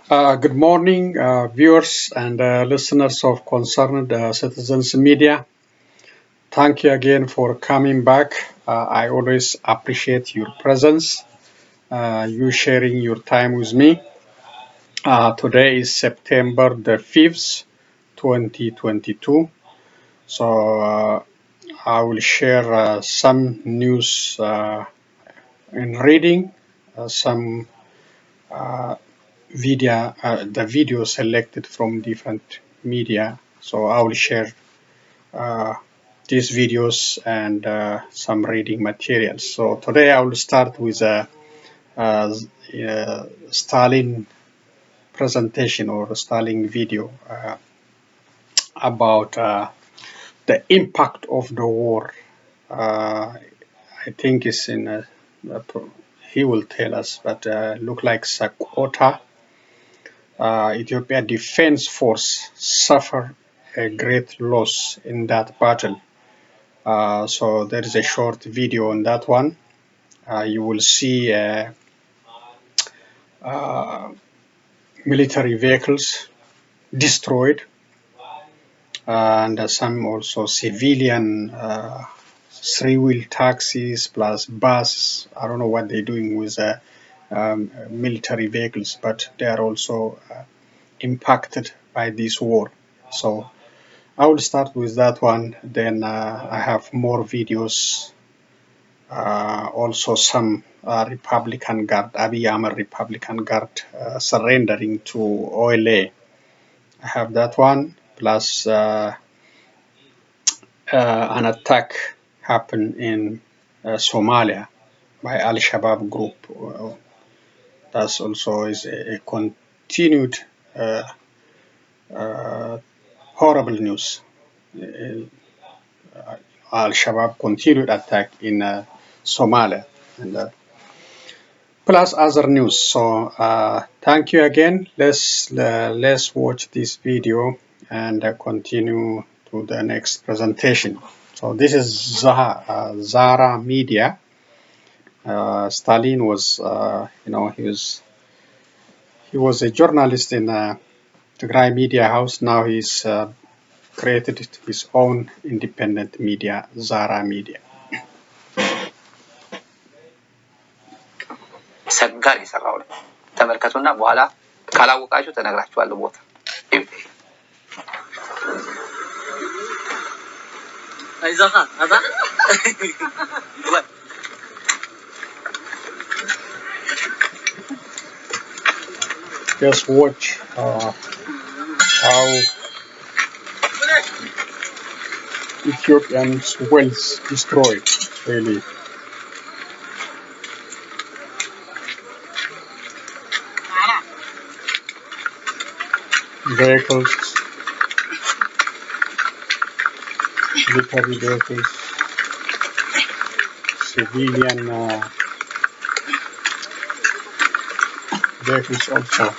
Good morning, viewers and listeners of Concerned Citizens Media. Thank you again for coming back. I always appreciate your presence, you sharing your time with me. Today is September the 5th, 2022. So I will share some news in reading, some the video selected from different media. So I will share uh, these videos and some reading materials. So today I will start with a Stalin presentation or a Stalin video about the impact of the war. I think it's in he will tell us, but look like Sakota, Ethiopia Defense Force suffer a great loss in that battle. So there is a short video on that one. You will see military vehicles destroyed and some also civilian three-wheel taxis plus buses. I don't know what they're doing with military vehicles, but they are also impacted by this war. So I will start with that one. Then I have more videos. Also, some Republican Guard, Abiy Ahmed Republican Guard surrendering to OLA. I have that one, plus an attack happened in Somalia by Al-Shabab group. That's also is a continued horrible news. Al-Shabab continued attack in Somalia, and plus other news. So thank you again. Let's watch this video and continue to the next presentation. So this is Zara Media. Stalin was, he was a journalist in Tigray Media House. Now he's created his own independent media, Zara Media. ሰጋር የሰራው ተመልከቱና በኋላ ካላወቃችሁ ተነግራችኋለሁ ቦታ አይዛኻ አዛ Just watch how Ethiopians' wealth destroyed, really. Vehicles, military vehicles, civilian vehicles also.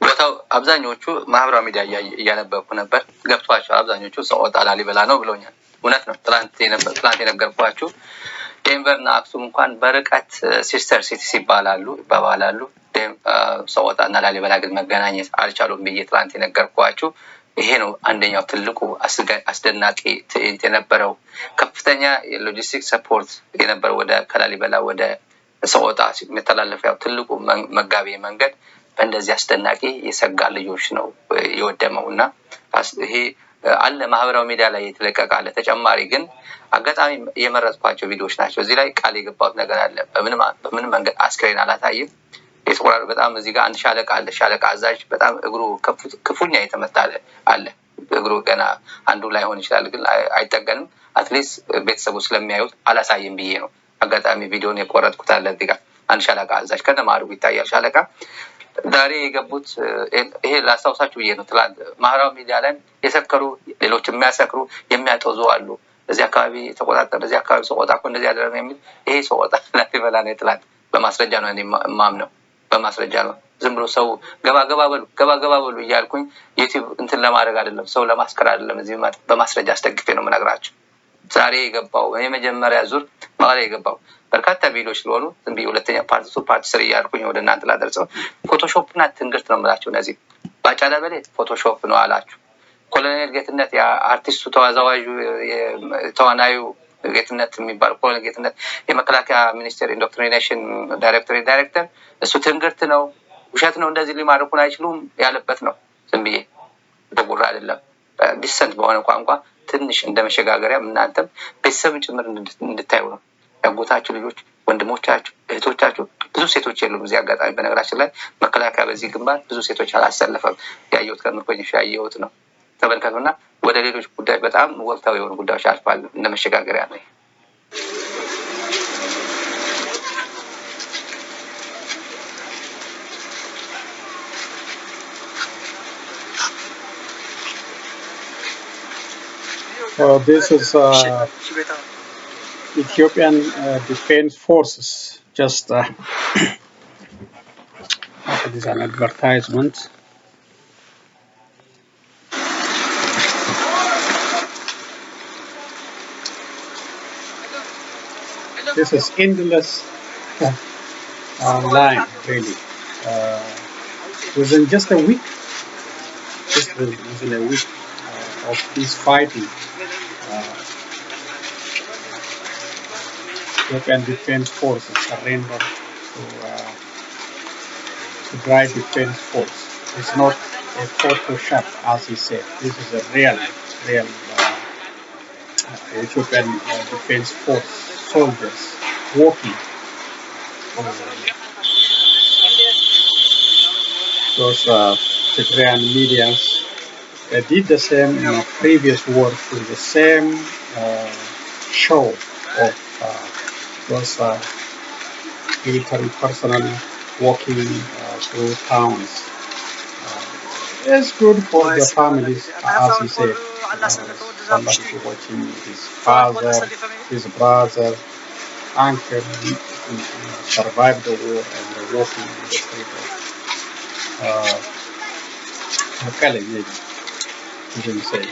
ቦታው አብዛኞቹ ማህበራዊ ሚዲያ እያነበብኩ ነበር። ገብቷቸው አብዛኞቹ ሰቆጣ ላሊበላ ነው ብሎኛል። እውነት ነው። ትላንት የነገርኳችሁ ዴንቨርና አክሱም እንኳን በርቀት ሲስተር ሲቲስ ይባባላሉ። ሰቆጣና ላሊበላ ግን መገናኘት አልቻሉም ብዬ ትላንት የነገርኳችሁ ይሄ ነው። አንደኛው ትልቁ አስደናቂ ትዕይንት የነበረው ከፍተኛ የሎጂስቲክ ሰፖርት የነበረው ወደ ከላሊበላ ወደ ሰቆጣ የሚተላለፈው ትልቁ መጋቢ መንገድ በእንደዚህ አስደናቂ የሰጋ ልጆች ነው የወደመውና ይሄ አለ ማህበራዊ ሚዲያ ላይ የተለቀቀ አለ። ተጨማሪ ግን አጋጣሚ የመረጥኳቸው ቪዲዮዎች ናቸው። እዚህ ላይ ቃል የገባሁት ነገር አለ። በምን መንገድ አስክሬን አላታይም። የተቆራረጠ በጣም እዚህ ጋር አንድ ሻለቃ አለ። ሻለቃ አዛዥ በጣም እግሩ ክፉኛ የተመታ አለ። እግሩ ገና አንዱ ላይ ሆን ይችላል ግን አይጠገንም። አትሊስት ቤተሰቡ ስለሚያዩት አላሳይም ብዬ ነው አጋጣሚ ቪዲዮን የቆረጥኩት አለ። እዚህ ጋር አንድ ሻለቃ አዛዥ ከነማሩ ይታያል። ሻለቃ ዛሬ የገቡት ይሄ ላስታውሳችሁ ብዬ ነው። ትላንት ማህበራዊ ሚዲያ ላይ የሰከሩ ሌሎች የሚያሰክሩ የሚያጠዙ አሉ። እዚህ አካባቢ ተቆጣጠር፣ እዚህ አካባቢ ሰቆጣ እኮ እንደዚህ ያደረገ የሚል ይሄ ሰቆጣ ላሊበላ ነው። ትላንት በማስረጃ ነው እኔ የማምነው፣ በማስረጃ ነው። ዝም ብሎ ሰው ገባ በሉ እያልኩኝ ዩቲዩብ እንትን ለማድረግ አይደለም፣ ሰው ለማስከር አይደለም። እዚህ በማስረጃ አስደግፌ ነው የምነግራችሁ። ዛሬ የገባው የመጀመሪያ ዙር መቀሌ የገባው በርካታ ቪዲዮዎች ስለሆኑ ዝም ብዬ ሁለተኛ ፓርት 2 ፓርት 3 እያልኩኝ ወደ እናንተ ላደርሰው። ፎቶሾፕና ትንግርት ነው የምላችሁ። እነዚህ ባጫ ደበሌ ፎቶሾፕ ነው አላችሁ። ኮሎኔል ጌትነት የአርቲስቱ ተወዛዋዡ የተዋናዩ ጌትነት የሚባል ኮሎኔል ጌትነት የመከላከያ ሚኒስቴር ኢንዶክትሪኔሽን ዳይሬክተር እሱ ትንግርት ነው፣ ውሸት ነው፣ እንደዚህ ሊማርኩን አይችሉም ያለበት ነው። ዝም ብዬ በጉራ አይደለም፣ ዲሰንት በሆነ ቋንቋ ትንሽ እንደመሸጋገሪያ እናንተም ቤተሰብን ጭምር እንድታዩ ነው። ያጎታችሁ ልጆች፣ ወንድሞቻችሁ፣ እህቶቻችሁ ብዙ ሴቶች የሉም እዚህ አጋጣሚ። በነገራችን ላይ መከላከያ በዚህ ግንባር ብዙ ሴቶች አላሰለፈም። ያየሁት ከምርኮኞች ያየሁት ነው። ተመልከቱና ወደ ሌሎች ጉዳዮች በጣም ወቅታዊ የሆኑ ጉዳዮች አልፋለሁ እንደ መሸጋገሪያ ነው። This is Ethiopian Defense Forces. Just it is an advertisement. This is endless line, really. Within just a week, within a week of this fighting, Ethiopian Defense Forces surrender to dry defense force. It's not a Photoshop, as he said. This is a real Ethiopian Defense Force soldiers walking. Those Tigrayan medias, they did the same in a previous war with the same show of those military personnel walking through towns. It's good for the families, as he said. Somebody watching his father, his brother, uncle survived the war and they're walking in the street of Mekelle, maybe you can say.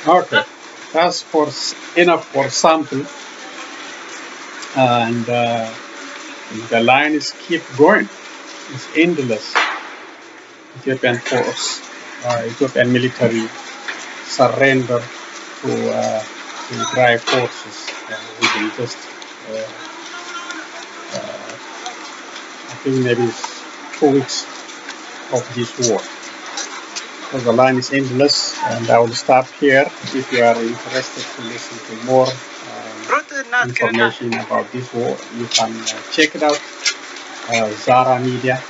Okay, that's enough for sample, and the line is keep going. It's endless. Ethiopian force, Ethiopian military surrender to dry forces within just I think maybe 2 weeks of this war. So the line is endless, and I will stop here. If you are interested to listen to more information about this war, you can check it out. Zara Media.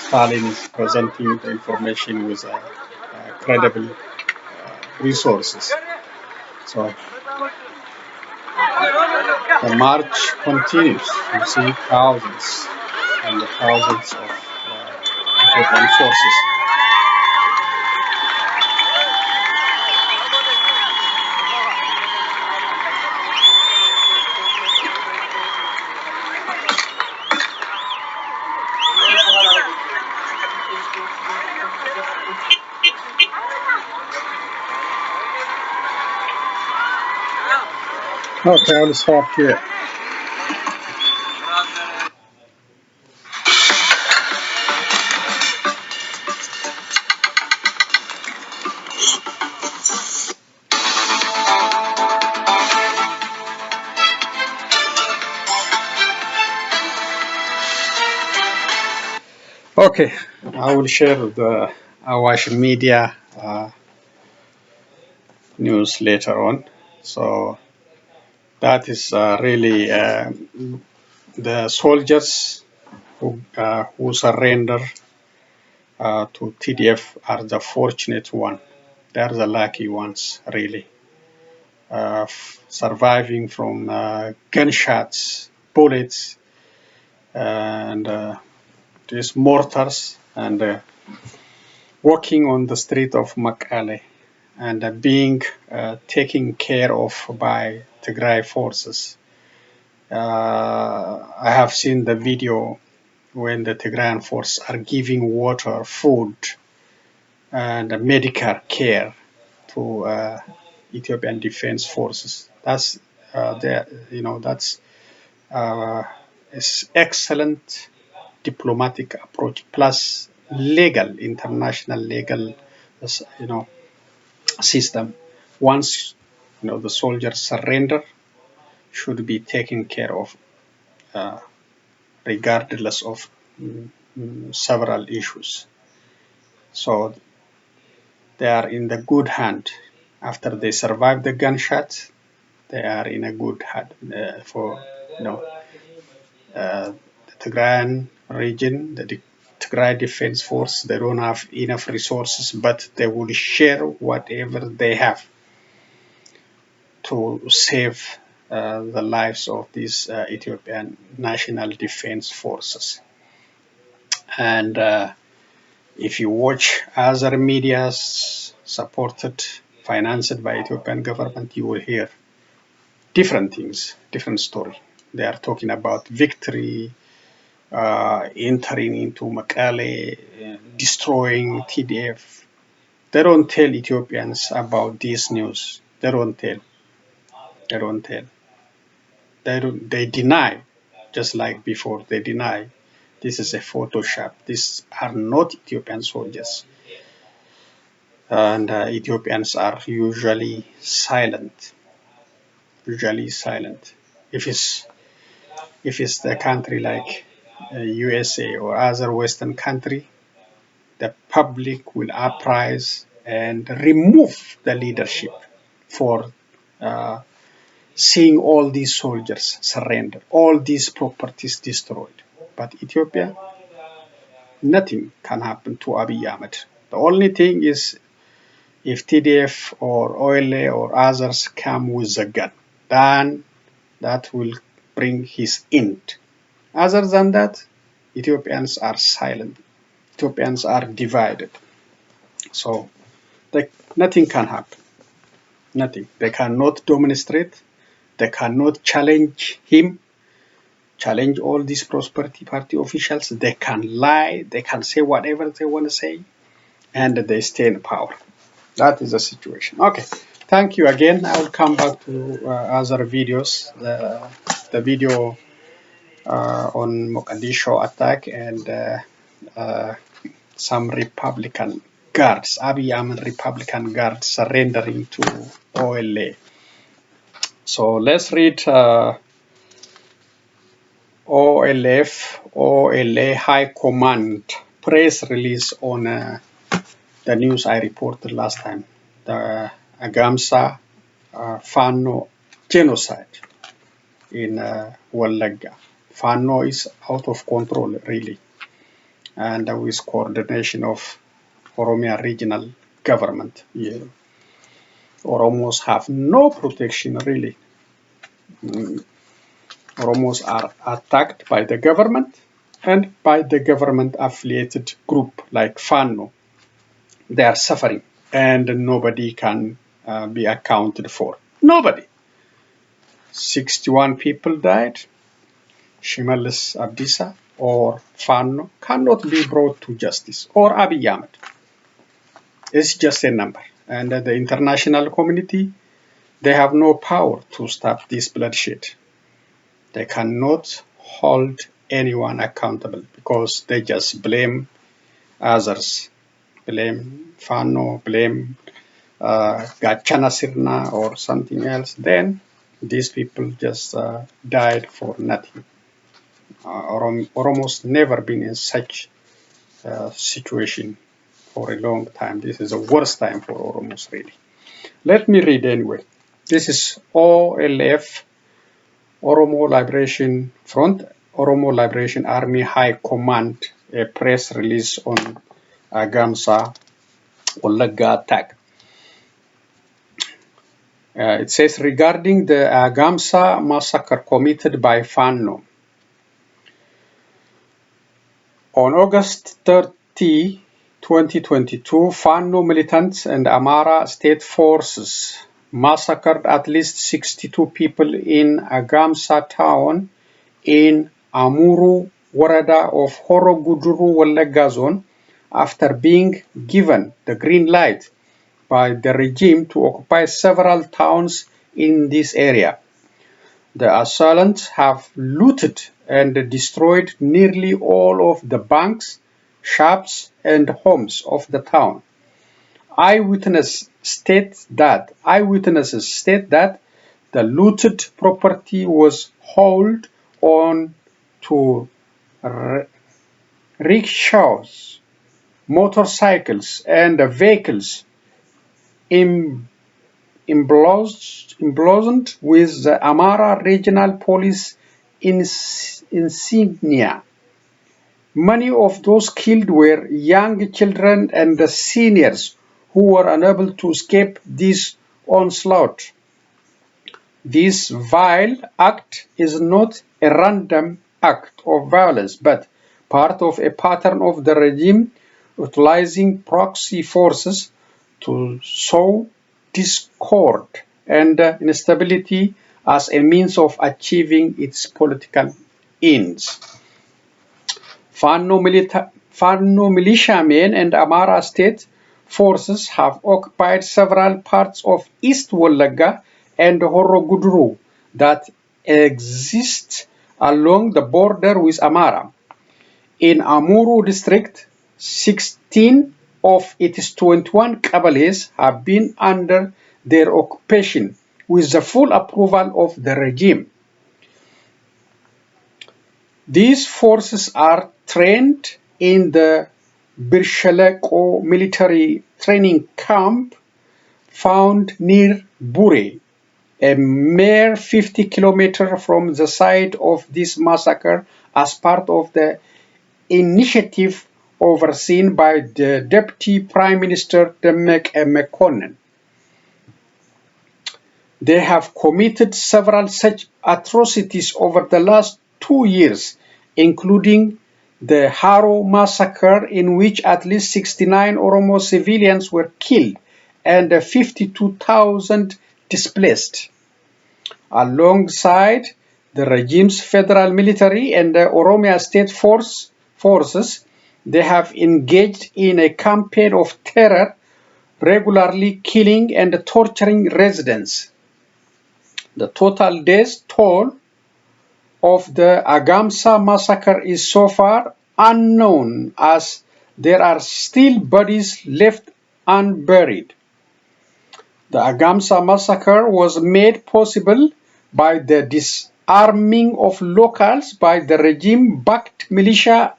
Stalin is presenting the information with credible resources. So the march continues. You see thousands and the thousands of Ethiopian forces. Okay, I'll stop here. Okay, I will share the Awash media news later on. So that is really the soldiers who surrender to TDF are the fortunate one. They are the lucky ones, really. Surviving from gunshots, bullets, and these mortars, and walking on the street of Makale, and being taken care of by Tigray forces. I have seen the video when the Tigrayan forces are giving water, food, and medical care to Ethiopian defense forces. That's that's excellent diplomatic approach plus legal, international legal, system. Once the soldiers surrender, should be taken care of, regardless of several issues. So they are in the good hand. After they survive the gunshots, they are in a good hand for the Tigrayan region, the Tigray Defense Force. They don't have enough resources, but they will share whatever they have to save the lives of these Ethiopian National Defense Forces. And if you watch other medias supported, financed by Ethiopian government, you will hear different things, different story. They are talking about victory, entering into Mekelle, destroying TDF. They don't tell Ethiopians about this news. They don't tell. They don't tell. They deny, just like before. They deny. This is a Photoshop. These are not Ethiopian soldiers. And Ethiopians are usually silent. Usually silent. If it's the country like USA or other Western country, the public will uprise and remove the leadership for seeing all these soldiers surrender, all these properties destroyed. But Ethiopia, nothing can happen to Abiy Ahmed. The only thing is if TDF or OLA or others come with a gun, then that will bring his end. Other than that, Ethiopians are silent. Ethiopians are divided. So nothing can happen. Nothing. They cannot demonstrate. They cannot challenge him, challenge all these Prosperity Party officials. They can lie. They can say whatever they want to say, and they stay in power. That is the situation. Okay. Thank you again. I will come back to other videos. The video on Mogadishu attack and some Republican guards, Abiy Ahmed Republican guards surrendering to OLA. So let's read OLF, OLA High Command press release on the news I reported last time, the Agamsa Fano genocide in Wallagga. Fano is out of control, really, and with coordination of Oromia regional government. Yeah. Oromos have no protection, really. Oromos are attacked by the government and by the government-affiliated group like Fano. They are suffering, and nobody can be accounted for. Nobody. 61 people died. Shimalis Abdisa or Fano cannot be brought to justice, or Abiy Ahmed. It's just a number. And the international community, they have no power to stop this bloodshed. They cannot hold anyone accountable because they just blame others. Blame Fano, blame Gachana Sirna or something else. Then these people just died for nothing. Oromo's never been in such situation for a long time. This is the worst time for Oromos, really. Let me read anyway. This is OLF, Oromo Liberation Front, Oromo Liberation Army High Command, a press release on Agamsa Wallagga attack. It says, regarding the Agamsa massacre committed by Fano, on August 30, 2022, Fano militants and Amara state forces massacred at least 62 people in Agamsa town in Amuru Warada of Horo Guduru Wallagga zone after being given the green light by the regime to occupy several towns in this area. The assailants have looted and destroyed nearly all of the banks, shops, and homes of the town. Eyewitnesses state that the looted property was hauled on to rickshaws, motorcycles, and vehicles emblazoned with the Amara Regional Police insignia. Many of those killed were young children and the seniors who were unable to escape this onslaught. This vile act is not a random act of violence, but part of a pattern of the regime utilizing proxy forces to sow discord and instability as a means of achieving its political ends. Fano militiamen and Amara state forces have occupied several parts of East Wallagga and Horogudru that exist along the border with Amara. In Amuru district, 16 of its 21 qabales have been under their occupation with the full approval of the regime. These forces are trained in the Birshaleko military training camp found near Bure, a mere 50 kilometers from the site of this massacre, as part of the initiative overseen by the Deputy Prime Minister Demek Mekonnen. They have committed several such atrocities over the last 2 years, including the Haro massacre, in which at least 69 Oromo civilians were killed and 52,000 displaced. Alongside the regime's federal military and the Oromia state forces, they have engaged in a campaign of terror, regularly killing and torturing residents. The total death toll of the Agamsa massacre is so far unknown, as there are still bodies left unburied. The Agamsa massacre was made possible by the arming of locals by the regime-backed militia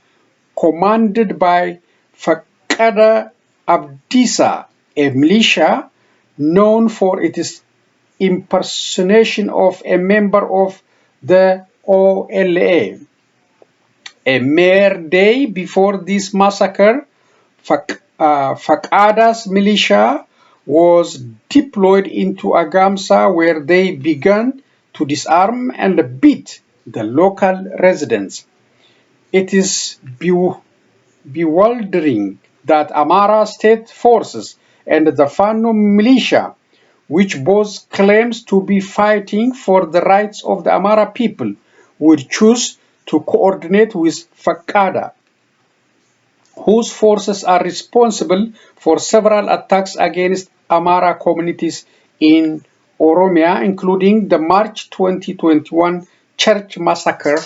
commanded by Fakada Abdisa, a militia known for its impersonation of a member of the OLA. A mere day before this massacre, Fakada's militia was deployed into Agamsa, where they began to disarm and beat the local residents. It is bewildering that Amara state forces and the Fano militia, which both claims to be fighting for the rights of the Amara people, would choose to coordinate with Fakada, whose forces are responsible for several attacks against Amara communities in Oromia, including the March 2021 church massacre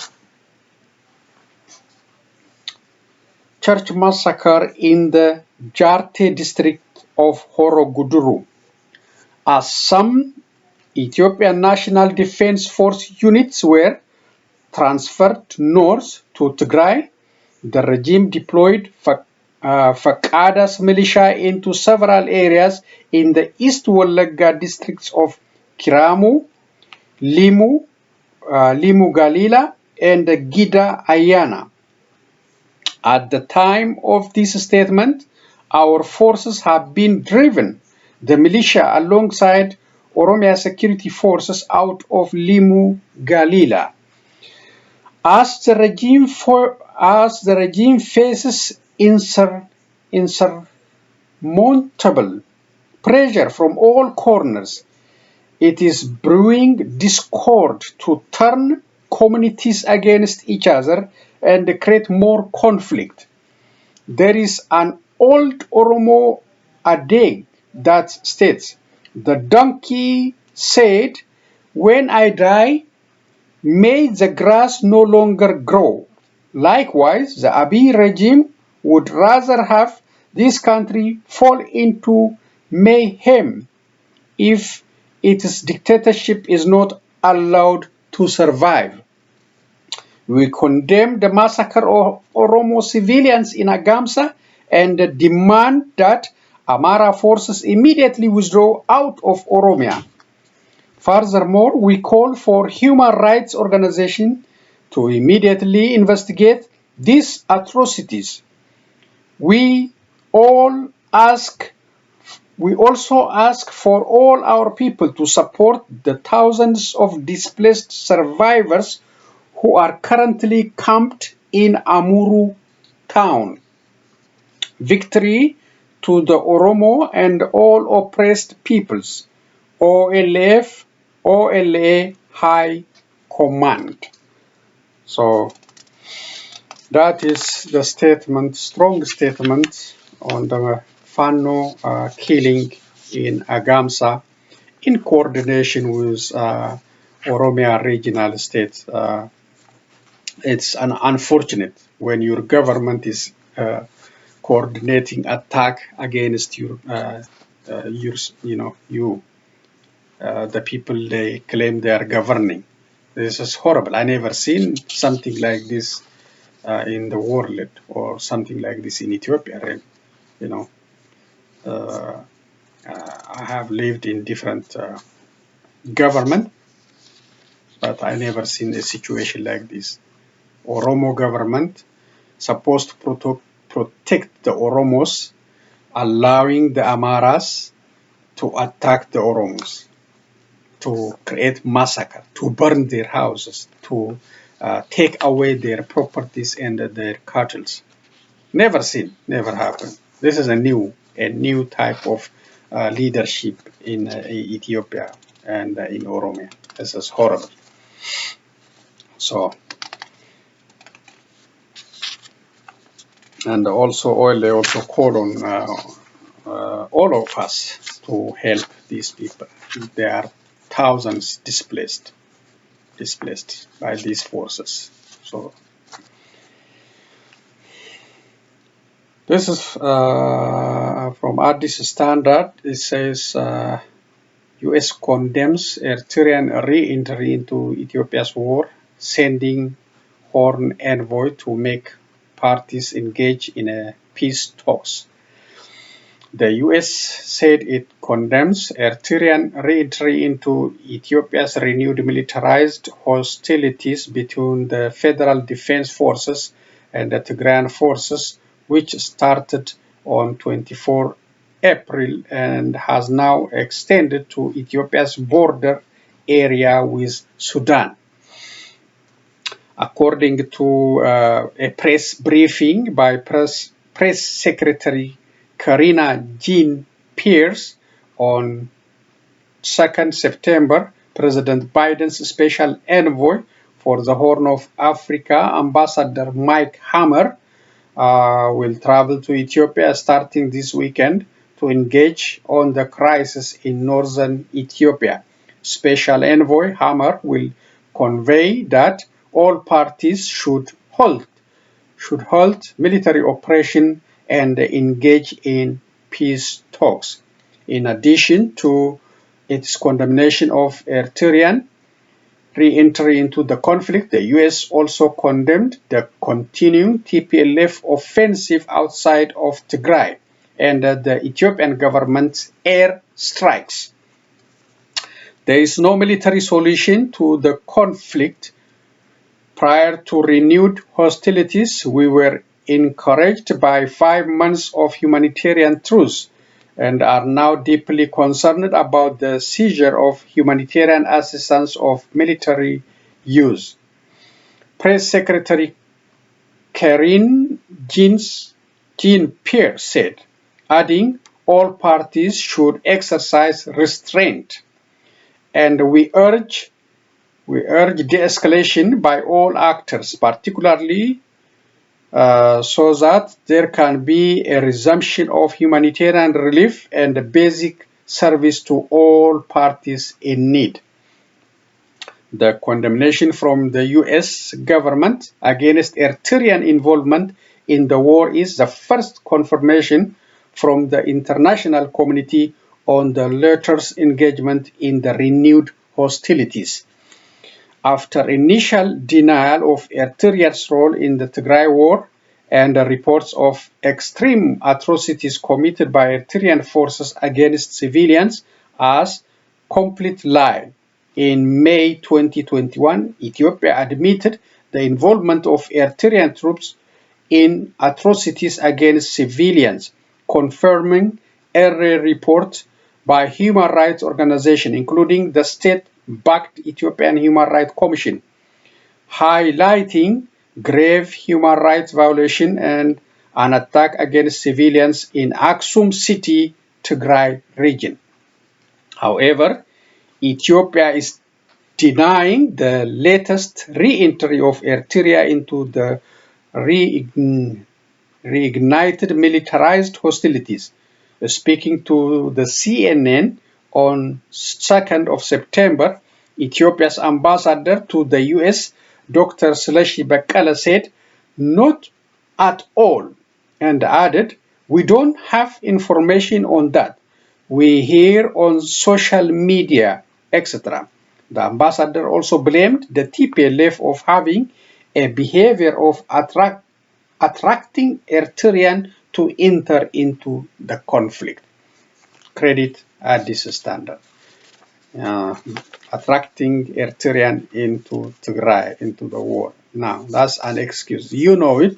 in the Jarte district of Horoguduru. As some Ethiopian National Defense Force units were transferred north to Tigray, the regime deployed Fakada's militia into several areas in the East Wallagga districts of Kiramu, Limu Galila, and Gida Ayana. At the time of this statement, our forces have been driven, the militia alongside Oromia security forces, out of Limu Galila. As the regime faces insurmountable pressure from all corners, it is brewing discord to turn communities against each other and create more conflict. There is an old Oromo adage that states, "The donkey said, 'When I die, may the grass no longer grow.' Likewise, the Abiy regime would rather have this country fall into mayhem if its dictatorship is not allowed to survive." We condemn the massacre of Oromo civilians in Agamsa and demand that Amara forces immediately withdraw out of Oromia. Furthermore, we call for human rights organizations to immediately investigate these atrocities. We also ask for all our people to support the thousands of displaced survivors who are currently camped in Amuru town. Victory to the Oromo and all oppressed peoples. OLF, OLA High Command. So that is the statement, strong statement on the Fano killing in Agamsa in coordination with Oromia regional state. It's unfortunate when your government is coordinating attack against the people they claim they are governing. This is horrible. I never seen something like this in the world, or something like this in Ethiopia. I have lived in different government, but I never seen a situation like this. Oromo government supposed to protect the Oromos, allowing the Amaras to attack the Oromos, to create massacre, to burn their houses, to take away their properties and their cattle. Never seen, never happened. This is a new type of leadership in Ethiopia and in Oromia. This is horrible. So, and also they also call on all of us to help these people. There are thousands displaced by these forces. So this is from Addis Standard. It says U.S. condemns Eritrean re-entry into Ethiopia's war, sending Horn envoy to make parties engage in a peace talks. The U.S. said it condemns Eritrean re-entry into Ethiopia's renewed militarized hostilities between the Federal Defense Forces and the Tigrayan forces, which started on 24 April and has now extended to Ethiopia's border area with Sudan. According to a press briefing by Press Secretary Karina Jean-Pierre on 2nd September, President Biden's special envoy for the Horn of Africa, Ambassador Mike Hammer, will travel to Ethiopia starting this weekend to engage on the crisis in northern Ethiopia. Special envoy Hammer will convey that all parties should halt military operation and engage in peace talks. In addition to its condemnation of Eritrean re-entry into the conflict, the U.S. also condemned the continuing TPLF offensive outside of Tigray and the Ethiopian government's air strikes. There is no military solution to the conflict. Prior to renewed hostilities, we were encouraged by 5 months of humanitarian truce and are now deeply concerned about the seizure of humanitarian assistance of military use. Press Secretary Karine Jean-Pierre said, adding, all parties should exercise restraint, and we urge de-escalation by all actors, particularly so that there can be a resumption of humanitarian relief and basic service to all parties in need. The condemnation from the U.S. government against Eritrean involvement in the war is the first confirmation from the international community on the latter's engagement in the renewed hostilities. After initial denial of Eritrea's role in the Tigray war and reports of extreme atrocities committed by Eritrean forces against civilians as complete lie, in May 2021, Ethiopia admitted the involvement of Eritrean troops in atrocities against civilians, confirming early reports by human rights organizations, including the state-backed Ethiopian Human Rights Commission, highlighting grave human rights violation and an attack against civilians in Aksum City, Tigray region. However, Ethiopia is denying the latest re-entry of Eritrea into the reignited militarized hostilities. Speaking to the CNN on 2nd of September, Ethiopia's ambassador to the US, Dr. Sleshi Bekele, said, not at all, and added, we don't have information on that. We hear on social media, etc. The ambassador also blamed the TPLF of having a behavior of attracting Eritrean to enter into the conflict. Credit at this standard. Attracting Eritrean into Tigray, into the war. Now, that's an excuse. You know it,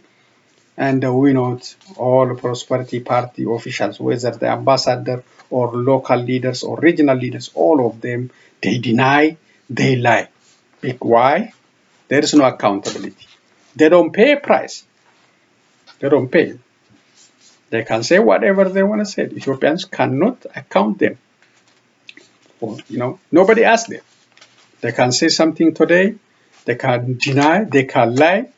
and we know it. All Prosperity Party officials, whether the ambassador or local leaders or regional leaders, all of them, they deny, they lie. Why? There is no accountability. They don't pay a price. They don't pay. They can say whatever they want to say. Ethiopians cannot account them. Nobody asks them. They can say something today, they can deny, they can lie.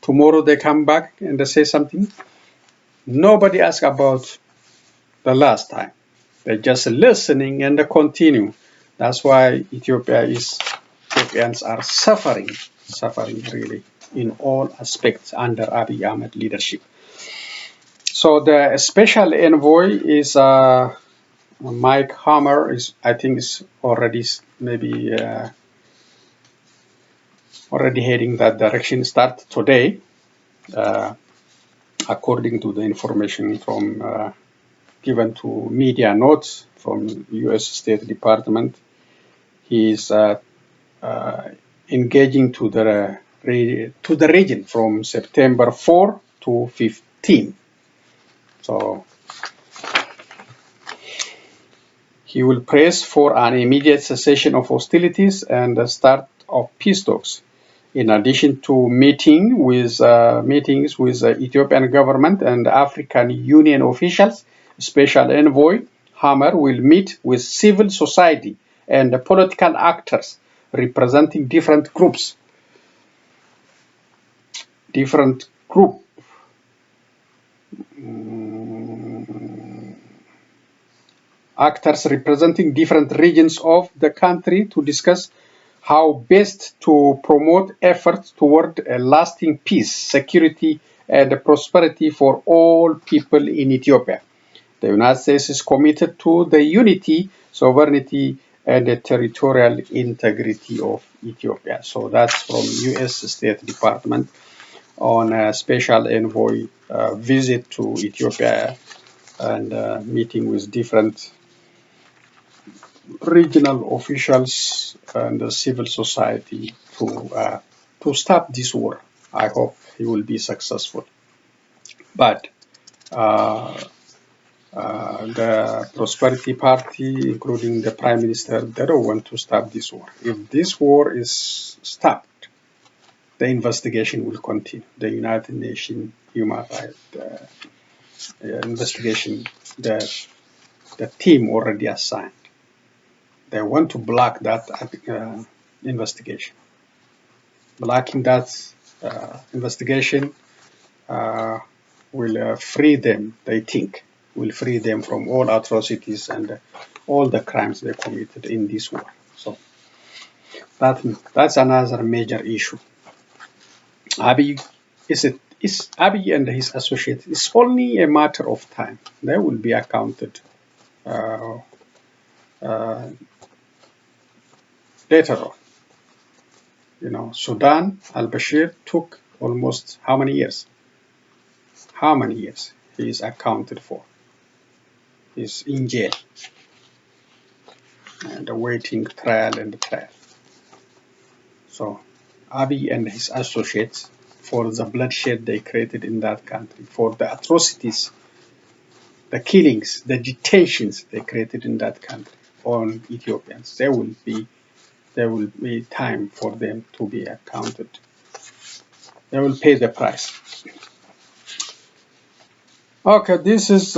Tomorrow they come back and they say something. Nobody asks about the last time. They're just listening and they continue. That's why Ethiopians are suffering really in all aspects under Abiy Ahmed leadership. So the special envoy is Mike Hammer is, I think, is already maybe already heading that direction. Start today, according to the information from given to media notes from U.S. State Department. He is engaging to the region from September 4 to 15. So he will press for an immediate cessation of hostilities and the start of peace talks. In addition to meetings with the Ethiopian government and African Union officials, Special Envoy Hammer will meet with civil society and political actors representing different groups. Actors representing different regions of the country to discuss how best to promote efforts toward a lasting peace, security, and prosperity for all people in Ethiopia. The United States is committed to the unity, sovereignty, and the territorial integrity of Ethiopia. So that's from U.S. State Department on a special envoy visit to Ethiopia and meeting with different regional officials and civil society to stop this war. I hope he will be successful. But the Prosperity Party, including the Prime Minister, they don't want to stop this war. If this war is stopped, the investigation will continue. The United Nations Human Rights investigation, the team already assigned. They want to block that investigation. Blocking that investigation will free them, they think, will free them from all atrocities and all the crimes they committed in this war. So that's another major issue. Abiy Abiy and his associates, it's only a matter of time. They will be accounted later on. You know, Sudan, al-Bashir took almost how many years? How many years he is accounted for? He's in jail and awaiting trial and trial. So Abiy and his associates, for the bloodshed they created in that country, for the atrocities, the killings, the detentions they created in that country on Ethiopians, there will be time for them to be accounted. They will pay the price. Okay, this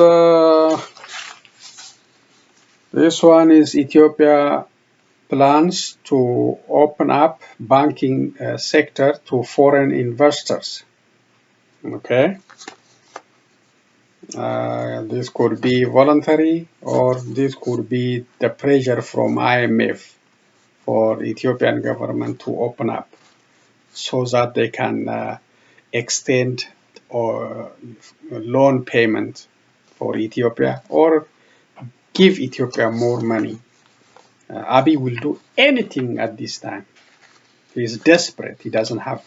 one is Ethiopia plans to open up banking sector to foreign investors. Okay, this could be voluntary, or this could be the pressure from IMF for Ethiopian government to open up so that they can extend or loan payment for Ethiopia or give Ethiopia more money. Abiy will do anything at this time. He is desperate. He doesn't have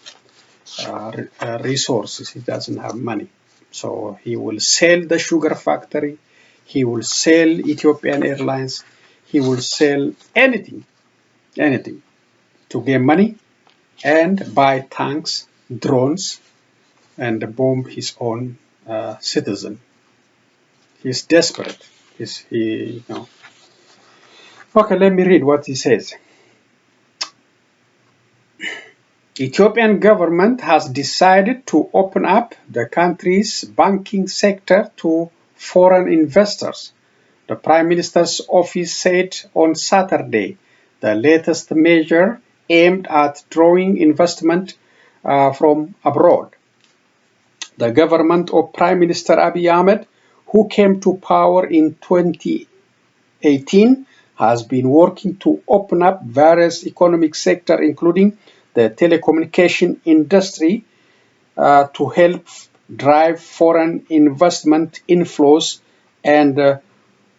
resources. He doesn't have money. So he will sell the sugar factory. He will sell Ethiopian Airlines. He will sell anything to get money and buy tanks, drones, and bomb his own citizen. He's desperate. Okay, let me read what he says. Ethiopian government has decided to open up the country's banking sector to foreign investors. The Prime Minister's office said on Saturday the latest measure aimed at drawing investment from abroad. The government of Prime Minister Abiy Ahmed, who came to power in 2018, has been working to open up various economic sectors, including the telecommunication industry, to help drive foreign investment inflows and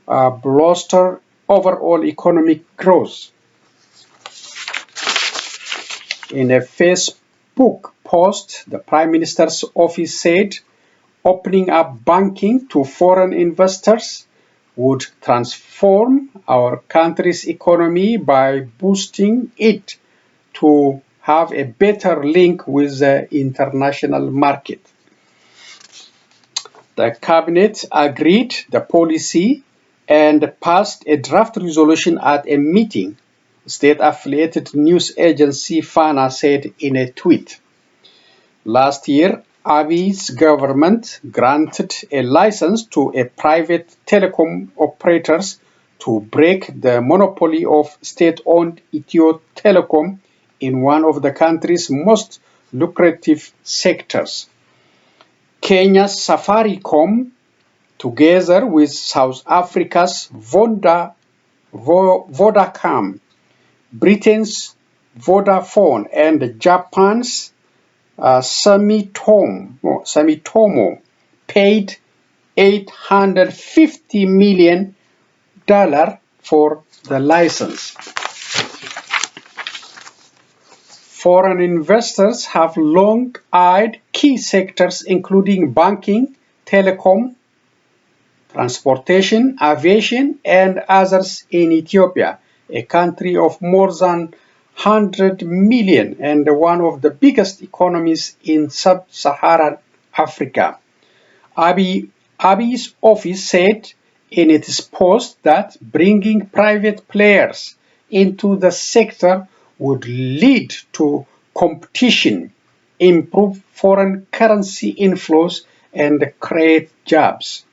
bolster overall economic growth. In a Facebook post, the Prime Minister's office said opening up banking to foreign investors would transform our country's economy by boosting it to have a better link with the international market. The cabinet agreed the policy and passed a draft resolution at a meeting, state-affiliated news agency Fano said in a tweet. Last year, Abiy's government granted a license to a private telecom operators to break the monopoly of state-owned Ethio Telecom in one of the country's most lucrative sectors. Kenya's Safaricom, together with South Africa's Vodacom, Britain's Vodafone, and Japan's Sumitomo paid $850 million for the license. Foreign investors have long eyed key sectors including banking, telecom, transportation, aviation, and others in Ethiopia, a country of more than 100 million and one of the biggest economies in sub-Saharan Africa. Abiy's office said in its post that bringing private players into the sector would lead to competition, improve foreign currency inflows, and create jobs.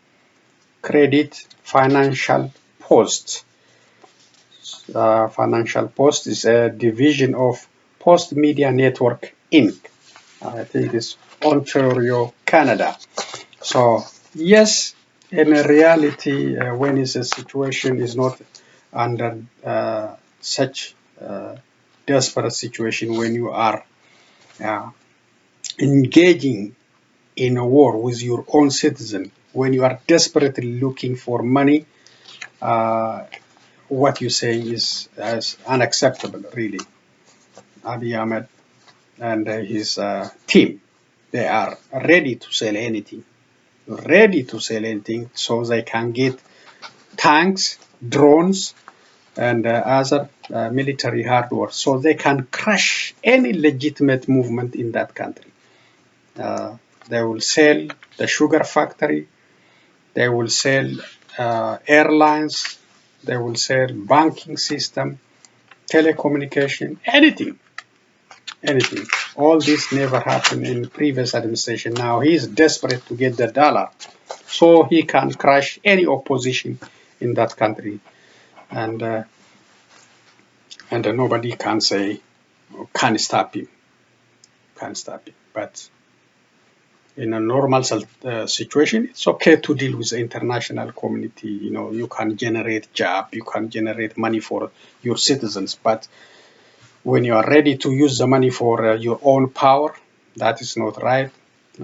Credit Financial Post. Financial Post is a division of Post Media Network Inc. I think it's Ontario, Canada. So yes, in reality, when is a situation is not under such desperate situation, when you are engaging in a war with your own citizen, when you are desperately looking for money, what you say is unacceptable, really. Abiy Ahmed and his team, they are ready to sell anything, so they can get tanks, drones, and other military hardware, so they can crush any legitimate movement in that country. They will sell the sugar factory, they will sell airlines, they will sell banking system, telecommunication, anything. All this never happened in previous administration. Now he is desperate to get the dollar so he can crush any opposition in that country. And nobody can say, can stop him. But in a normal situation, it's okay to deal with the international community. You know, you can generate job, you can generate money for your citizens. But when you are ready to use the money for your own power, that is not right.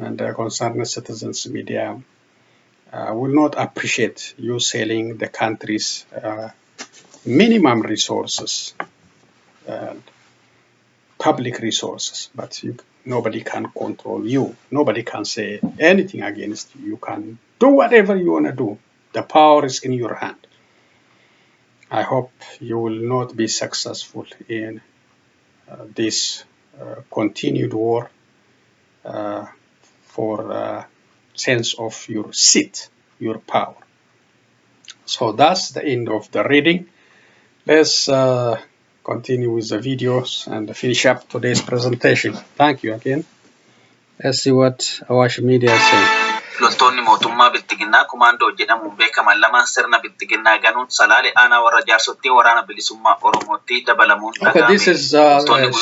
And concerned citizens media will not appreciate you selling the country's minimum resources and public resources, but nobody can control you. Nobody can say anything against you. You can do whatever you want to do. The power is in your hand. I hope you will not be successful in this continued war for sense of your seat, your power. So that's the end of the reading. Let's continue with the videos and finish up today's presentation. Thank you again. Let's see what Awash Media is saying. Loltoonni mootummaa biltiginnaa kumaandoo jedhamuun beekaman lamaan sirna biltiginnaa ganuun salaalee aanaa warra jaarsottii waraana bilisummaa Oromootti dabalamuun Okay, this is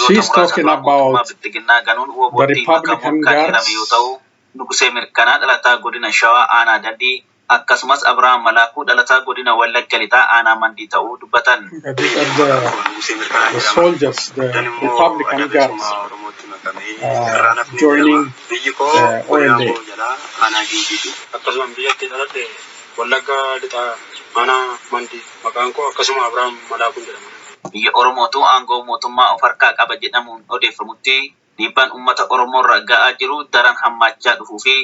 she's talking about the Republican Guards. Nugusee mirkanaa dhalataa godina Shawaa aanaa Dandii akkasumas Abrahaam Malaakuu dhalataa godina Wallagga Lixaa aanaa Mandii ta'uu dubbatan. These are the soldiers, the Republican Guards joining the OLA. Mana mandi maqaan koo akkasuma Abrahaam Malaakuu jedhama. Biyya Oromootu aangoo mootummaa of harkaa qaba jedhamuun odeeffamutti dhiibbaan uummata Oromoo irra ga'aa jiru daran hammaachaa dhufuu fi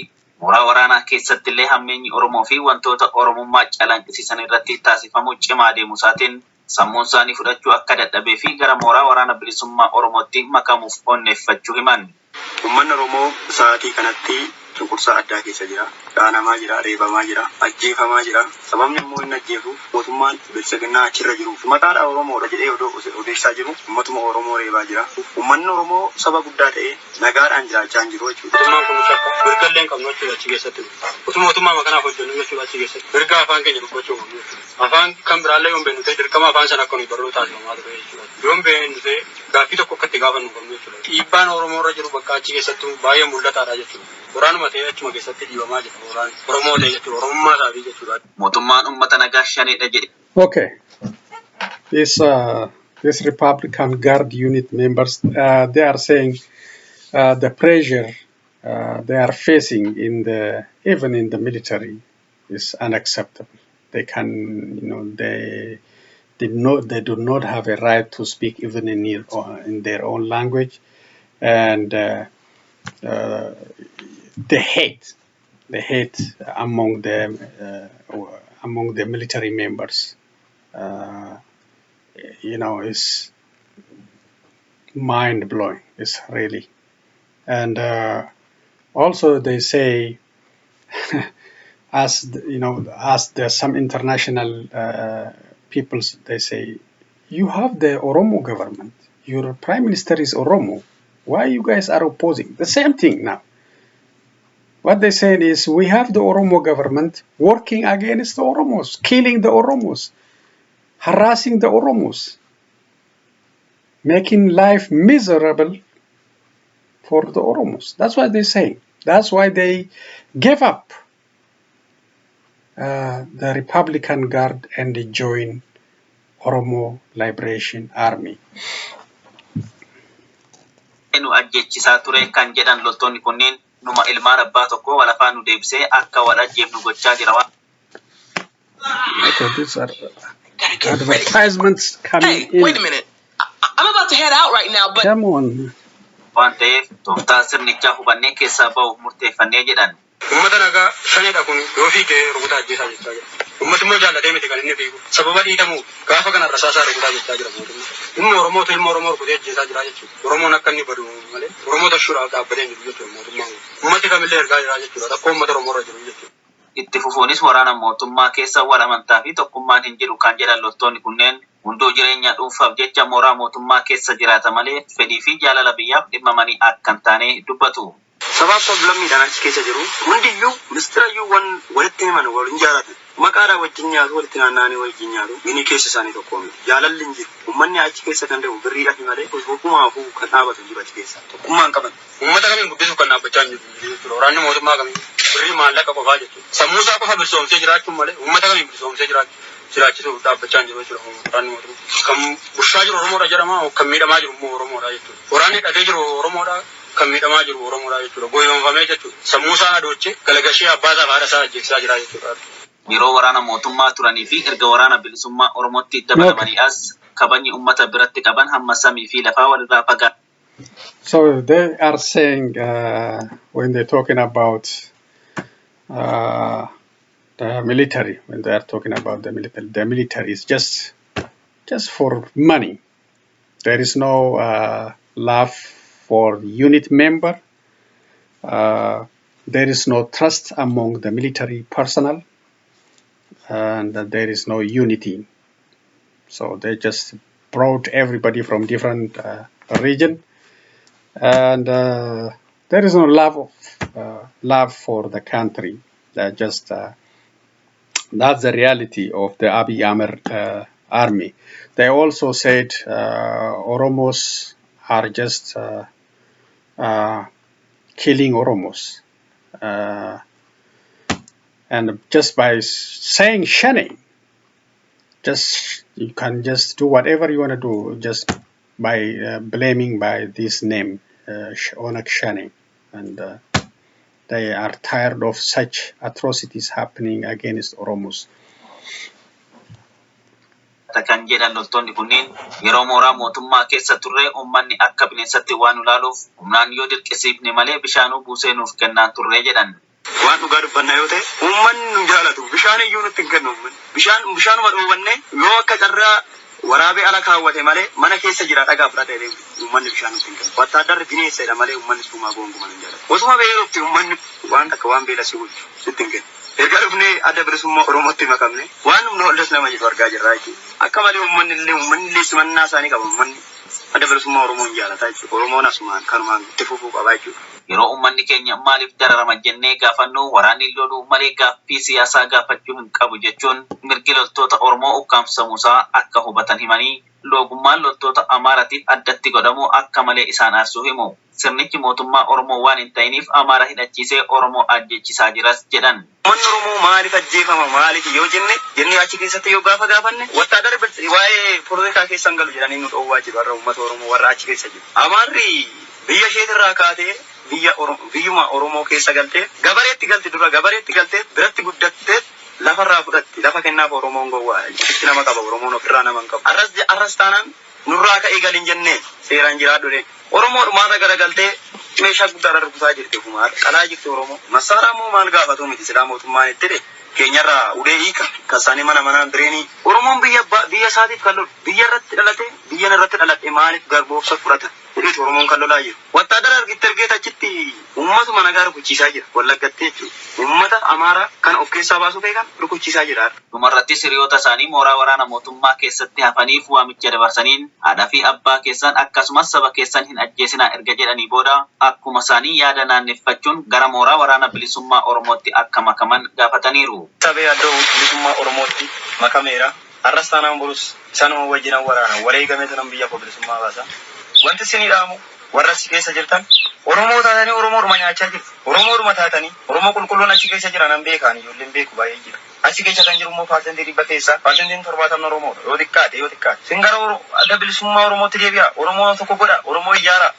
mooraa waraanaa keessatti illee hammeenyi Oromoo fi wantoota Oromummaa calanqisiisan irratti taasifamu cimaa deemuu isaatiin sammuun isaanii fudhachuu akka dadhabee fi gara mooraa waraana bilisummaa Oromootti makamuuf onneeffachuu himan. Uummanni Oromoo sa'aatii kanatti cunqursaa addaa keessa jira. Dhaanamaa jira, reebamaa jira, ajjeefamaa jira. Sababni immoo inni ajjeefuuf mootummaan bilchaginaa achirra jiru. Maqaadhaa Oromoodha jedhee odeessaa jiru. Uummatuma Oromoo reebaa jira. Uummanni Oromoo saba guddaa ta'ee nagaadhaan jiraachaa hin jiru jechuudha. Mootummaan kun akka mirgallee hin qabnu jechuudha achi keessatti. Mootummaa makanaaf hojjennu jechuudha achi keessatti. Mirga afaan keenya dubbachuu qabnu jechuudha. Afaan kan biraallee yoon beeknu ta'e dirqama afaan sana akka nuyi barruu taasifamaa ture jechuudha. Yoon beeknu ta'e gaaffii tokko akkatti gaafannu qabnu jechuudha. Dhiibbaan Oromoo irra jiru bakka achi keessatti baay'ee mul'ataadha jechuudha. Waraanuma ta'ee achuma keessatti dhiibamaa jira. Waraanni Oromoo ta'e jechuudha. Oromummaa isaanii jechuudha. Mootummaan uummata nagaa shanidha jedhe. Okay. This Republican Guard unit members, they are saying the pressure they are facing even in the military is unacceptable. They can, they do not have a right to speak even in their own language, and the hate among the military members, is mind blowing. It's really, and also they say, as there's some international peoples, they say, you have the Oromo government. Your prime minister is Oromo. Why you guys are opposing? The same thing now. What they're saying is, we have the Oromo government working against the Oromos, killing the Oromos, harassing the Oromos, making life miserable for the Oromos. That's what they're saying. That's why they gave up the Republican Guard and they joined Oromo Liberation Army. Numa ilmaan abbaa tokko wal afaan nu deebisee akka wal ajjeefnu gochaa jira waan. Okay, these are advertisements coming in. Wait a minute. I'm about to head out right now, but Come on. Waan ta'eef tooftaa sirnichaa hubannee keessaa bahu murteeffannee jedhan. Uummata nagaa shanidha kun yoo fiigee rukutaa ajjeesaa jechaa jira. Uummati immoo jaallatee miti kan inni fiigu. Sababa dhiitamu gaafa kana rasaasaa rukutaa jechaa jira mootummaa. Inni Oromootu ilma Oromoo rukutee ajjeesaa jira jechuudha. Oromoon akka inni badu malee Oromoo tashuudhaaf dhaabbatee jiru jechuudha mootummaan kun. Uummati kamillee ergaa jira jechuudha. Rakkoo uummata Oromoo irra jiru jechuudha. Itti fufuunis waraana mootummaa keessa wal amantaa fi tokkummaan hin jiru kan jedhan loltoonni kunneen hunduu jireenya dhuunfaaf jecha mooraa mootummaa keessa jiraata malee fedhii fi jaalala biyyaaf dhimmamanii akka hin taane dubbatu. Sabab problemidhaan achi keessa jiru hundiyyuu ministirayyuu waan walitti himan waliin jaalatan maqaadhaa wajjin nyaatu walitti naanna'anii wajjin nyaatu inni keessa isaanii tokko miti jaalalli hin jiru uummanni achi keessa kan ta'u birriidhaaf malee tokkummaafuu kan dhaabatu jiru achi keessa tokkummaan qaban uummata kamiin guddisuuf kan dhaabbachaa hin jiru jechuudha waraanni mootummaa kamiin birrii maallaqa qofaa jechuudha sammuusaa qofa bilisoomsee jiraachuun malee uummata kamiin bilisoomsee jiraachisuuf dhaabbachaa hin jiru jechuudha waraanni mootummaa kan bushaa jiru Oromoodha jedhama kan miidhamaa jiru immoo Oromoodha jechuudha waraanni dhagee jiru Oromoodha kan miidhamaa jiru Oromoodha jechuudha goyoonfamee jechuudha sammuusaa adochee galagashee abbaasaa fi haadhasaa ajjeesaa jira jechuudha. Yeroo waraana mootummaa turanii fi erga waraana bilisummaa Oromootti dabalamanii as kabajni uummata biratti qaban hamma samii fi lafaa walirraa fagaata. So they are saying when they're talking about the military, when they are talking about the military is just for money. There is no love for unit member. There is no trust among the military personnel, and there is no unity. So they just brought everybody from different region, and there is no love for the country. That's the reality of the Abiy Ahmed army. They also said Oromos are just killing Oromos, and just by saying Shane, you can just do whatever you want to do just by blaming by this name, Onak Shane, and they are tired of such atrocities happening against Oromos. Takan jedhan loltoonni kunniin yeroo mooraa mootummaa keessa turre uummanni akka bineensatti waan ulaaluuf humnaan yoo dirqisiifne malee bishaanuu buusee nuuf kennaan turre jedhan. Waan dhugaa dubbanna yoo ta'e uummanni nu jaalatu bishaan iyyuu nutti hin kennu. Bishaanuma dhoowwanne yoo akka carraa waraabee ala kaawwate malee mana keessa jira dhagaa fudhatee uummanni bishaan nutti hin kennu. Wattaadarri bineensadha malee uummanni suumaa goonguma hin jaalatu. Osuma beelofti uummanni waan takka waan beela si bulchu sitti hin kennu. Erga dhufnee adda bilisummaa Oromootti makamne waan humna ollas nama jiru argaa jirra jechuudha. Akka malee uummanni illee simannaa isaanii qaba. Uummanni adda bilisummaa Oromoo hin jaalata jechuudha. Oromoon asumaan kanumaan itti fufuu qaba jechuudha. Yeroo uummanni keenya maaliif dararama jennee gaafannu waraanni loluu malee gaaffii siyaasaa gaafachuu hin qabu jechuun mirgi loltoota Oromoo ukkaamsamuusaa akka hubatan himanii loogummaan loltoota Amaaraatiif addatti godhamu akka malee isaan aarsuu himu. Sirnichi mootummaa Oromoo waan hin ta'iniif Amaara hidhachiisee Oromoo ajjechisaa jiras jedhan. Uummanni Oromoo maaliif ajjeefama maaliif yoo jennee achi keessatti yoo gaafanne wattaadarri waa'ee poolitikaa keessa hin galu jedhanii nu dhoowwaa jiru warra uummata Oromoo warra achi keessa jiru. Amaarri biyya isheetirraa kaatee biyyuma Oromoo keessa galtee gabareetti galtee biratti guddattee lafarraa fudhatti lafa kennaaf Oromoon gowwaa itti nama qaba Oromoon ofirraa nama hin qabu. Arras taanaan nurraa ka'ee galin jennee seeraan jiraadhu. Oromoo dhumaata garagaltee meeshaa guddaa rukutaa jirti kumaar qalaa jirti Oromoo. Masaaraa moo maal gaafatu miti silaa mootummaan itti keenyarraa ulee hiika kasaanii mana bireenii. Oromoon biyya isaatiif kan lolu biyya irratti dhalate maaliif garboofsa fudhata? Oromoon kan lolaa jiru. Wattaadara argitee achitti uummatuma nagaa rukuchiisaa jira. Wallaggattee jechuudha. Uummata Amaaraa kan of keessaa baasuu beekan rukuchiisaa jira. Dhumarratti hiriyoota isaanii mooraa waraana mootummaa keessatti hafaniif waamicha dabarsaniin haadhaa fi abbaa keessan akkasumas saba keessan hin ajjeesinaa erga jedhanii booda akkuma isaanii yaada naanneffachuun gara mooraa waraana bilisummaa Oromootti akka makaman gaafataniiru. Sabee addoo bilisummaa Oromootti makameera. Arras taanaan bulus isaanuma wajjin waraana wareegamee turan biyya bilisummaa baasa. Wanti isin hidhaamu warra si keessa jirtan Oromoo taatanii Oromoodhuma nyaachaa jirtu. Oromoodhuma taatanii Oromoo qulqulluun achi keessa jiran an beekan ijoolleen beeku baay'ee jira. Achi keessa kan jiru immoo paasentii 100 keessaa paasentiin 70 Oromoodha. Yoo xiqqaate. Sin gara adda bilisummaa Oromootti deebi'a. Oromoo tokko godha. Oromoo ijaara.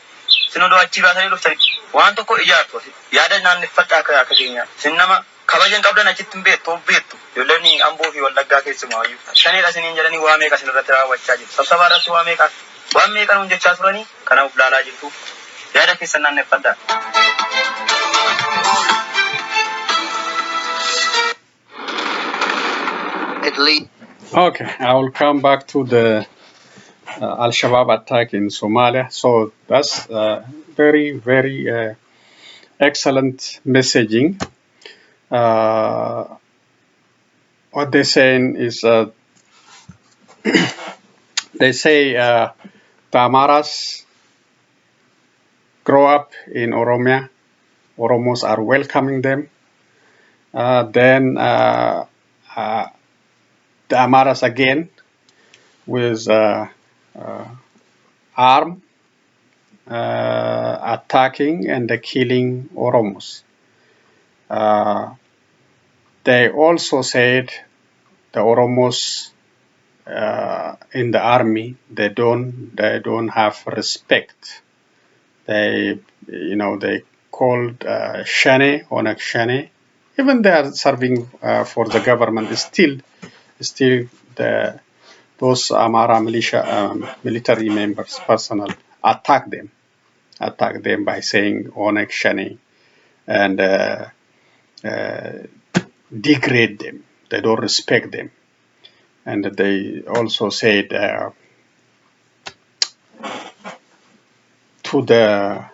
Sin odoo achi baasanii dhuftanii waan tokko ijaartu. Yaada naanneffadhaa akka keenya. Sin nama kabajan qabdan achitti hin beektu. Ijoolleen Amboo fi Wallaggaa keessumaa shanidha isiniin jedhanii waa meeqa isin irratti raawwachaa jiru. Sabsabaa irratti waa meeqa nuun jechaa turanii kanaaf ilaalaa jirtu. Yaada keessan naanneffadhaa. Okay, I will come back to the Al-Shabab attack in Somalia. So that's very, very excellent messaging. What they're saying is they say the Amaras grow up in Oromia. Oromos are welcoming them. Then the Amaras again with arm attacking and killing Oromos. They also said the Oromos in the army they don't have respect. They called Shane, Onak Shane. Even they are serving for the government. Still those Amara militia military members personnel attack them by saying Onak Shane and degrade them. They don't respect them. And they also said to the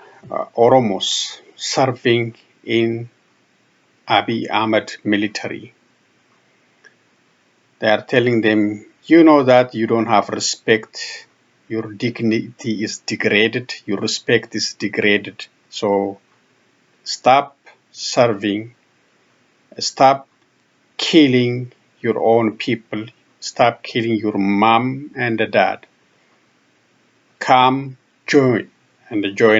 Oromos serving in Abiy Ahmed military, they are telling them, you know that you don't have respect, your dignity is degraded, your respect is degraded, so stop serving, stop killing your own people, stop killing your mom and dad. Come join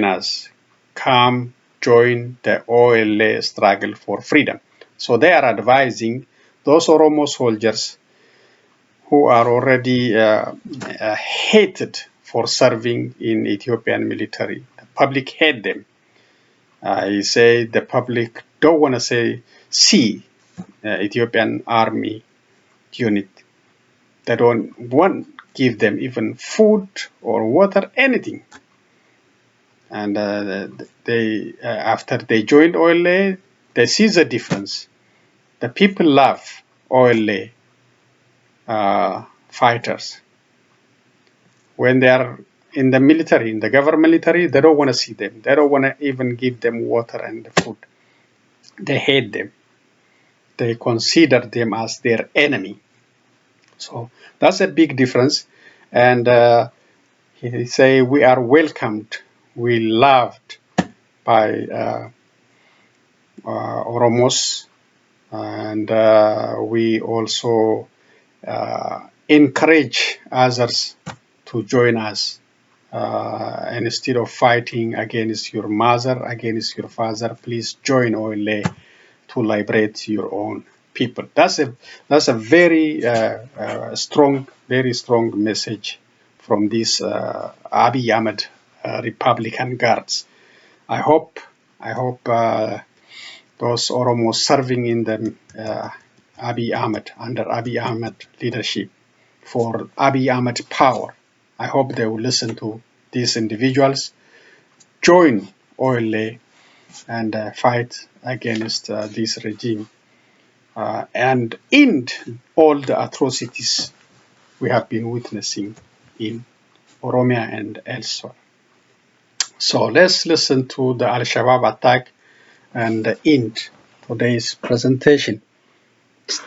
us. Come join the OLA struggle for freedom. So they are advising those Oromo soldiers who are already hated for serving in Ethiopian military. The public hate them. I say the public don't want to see Ethiopian army unit. They don't want give them even food or water, anything. And after they joined OLA, they see the difference. The people love OLA fighters. When they are in the military, in the government military, they don't want to see them. They don't want to even give them water and food. They hate them. They consider them as their enemy. So that's a big difference. And he say we are welcomed, we loved by Oromos, and we also encourage others to join us. Instead of fighting against your mother, against your father, please join OLA to liberate your own people. That's a very strong message from this Abiy Ahmed Republican Guards. I hope those Oromos serving in the Abiy Ahmed, under Abiy Ahmed leadership, for Abiy Ahmed power, I hope they will listen to these individuals, join OLA, and fight against this regime, and end all the atrocities we have been witnessing in Oromia and elsewhere. So let's listen to the Al-Shabab attack and end today's presentation.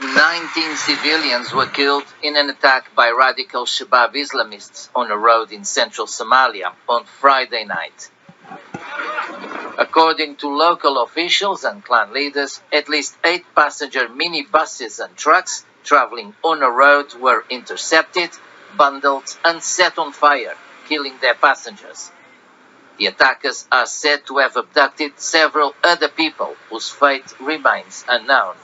19 civilians were killed in an attack by radical Shabab Islamists on a road in central Somalia on Friday night. According to local officials and clan leaders, at least 8 passenger minibuses and trucks traveling on a road were intercepted, bundled and set on fire, killing their passengers. The attackers are said to have abducted several other people whose fate remains unknown.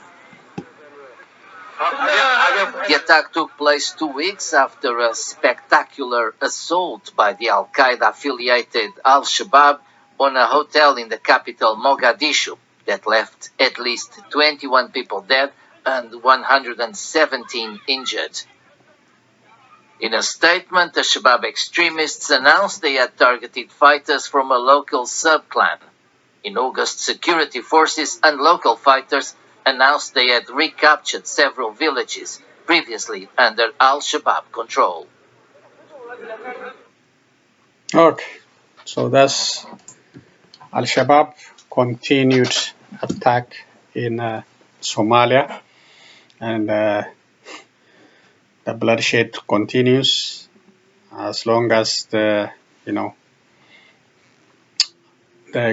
The attack took place 2 weeks after a spectacular assault by the Al-Qaeda-affiliated Al-Shabab on a hotel in the capital Mogadishu that left at least 21 people dead and 117 injured. In a statement, the Shabab extremists announced they had targeted fighters from a local sub-clan. In August, security forces and local fighters announced they had recaptured several villages previously under Al-Shabab control. Okay, so that's Al-Shabab continued attack in Somalia, and the bloodshed continues as long as they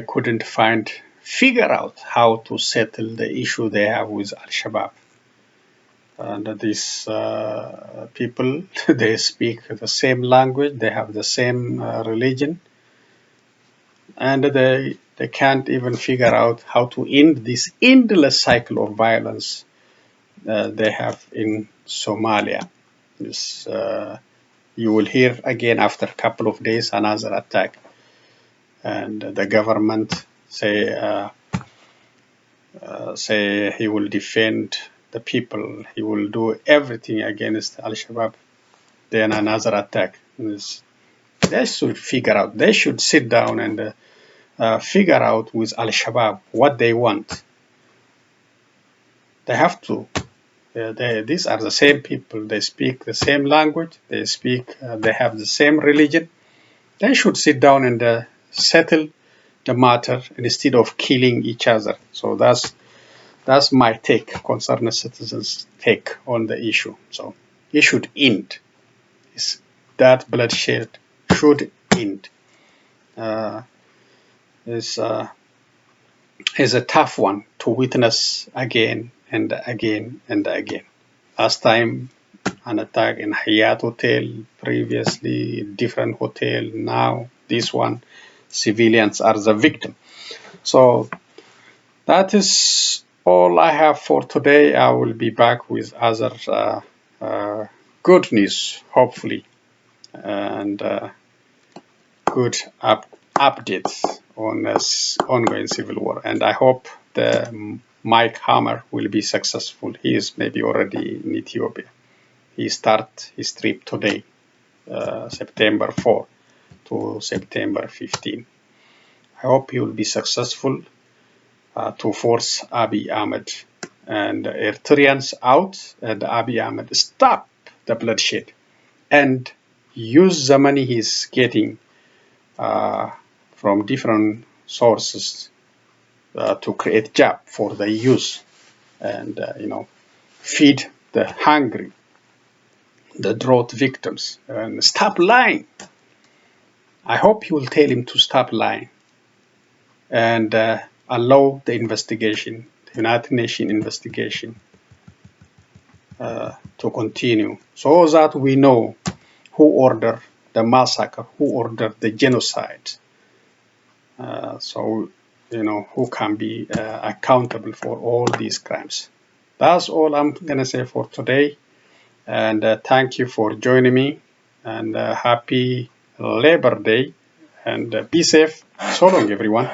couldn't figure out how to settle the issue they have with Al-Shabaab. And these people, they speak the same language, they have the same religion, and they can't even figure out how to end this endless cycle of violence they have in Somalia. This, you will hear again after a couple of days another attack, and the government say he will defend the people, he will do everything against Al-Shabaab. Then another attack. They should figure out, they should sit down and figure out with Al-Shabaab what they want. They have to. These are the same people. They speak the same language. They have the same religion. They should sit down and settle the matter instead of killing each other. So that's my take, concerned citizens' take on the issue. So it should end. That bloodshed should end. It's a tough one to witness again and again and again. Last time, an attack in Hayat Hotel, previously different hotel, now this one, civilians are the victim. So that is all I have for today. I will be back with other good news, hopefully, and good updates on this ongoing civil war. And I hope the Mike Hammer will be successful. He is maybe already in Ethiopia. he start his trip today, September 4 to September 15. I hope he will be successful to force Abiy Ahmed and the Eritreans out, and Abiy Ahmed stop the bloodshed and use the money he's getting from different sources to create job for the youth and feed the hungry, the drought victims, and stop lying. I hope he will tell him to stop lying and allow the investigation, the United Nations investigation, to continue, so that we know who ordered the massacre, who ordered the genocide, so who can be accountable for all these crimes. That's all I'm gonna say for today, and thank you for joining me, and happy Labor Day, and be safe. So long, everyone.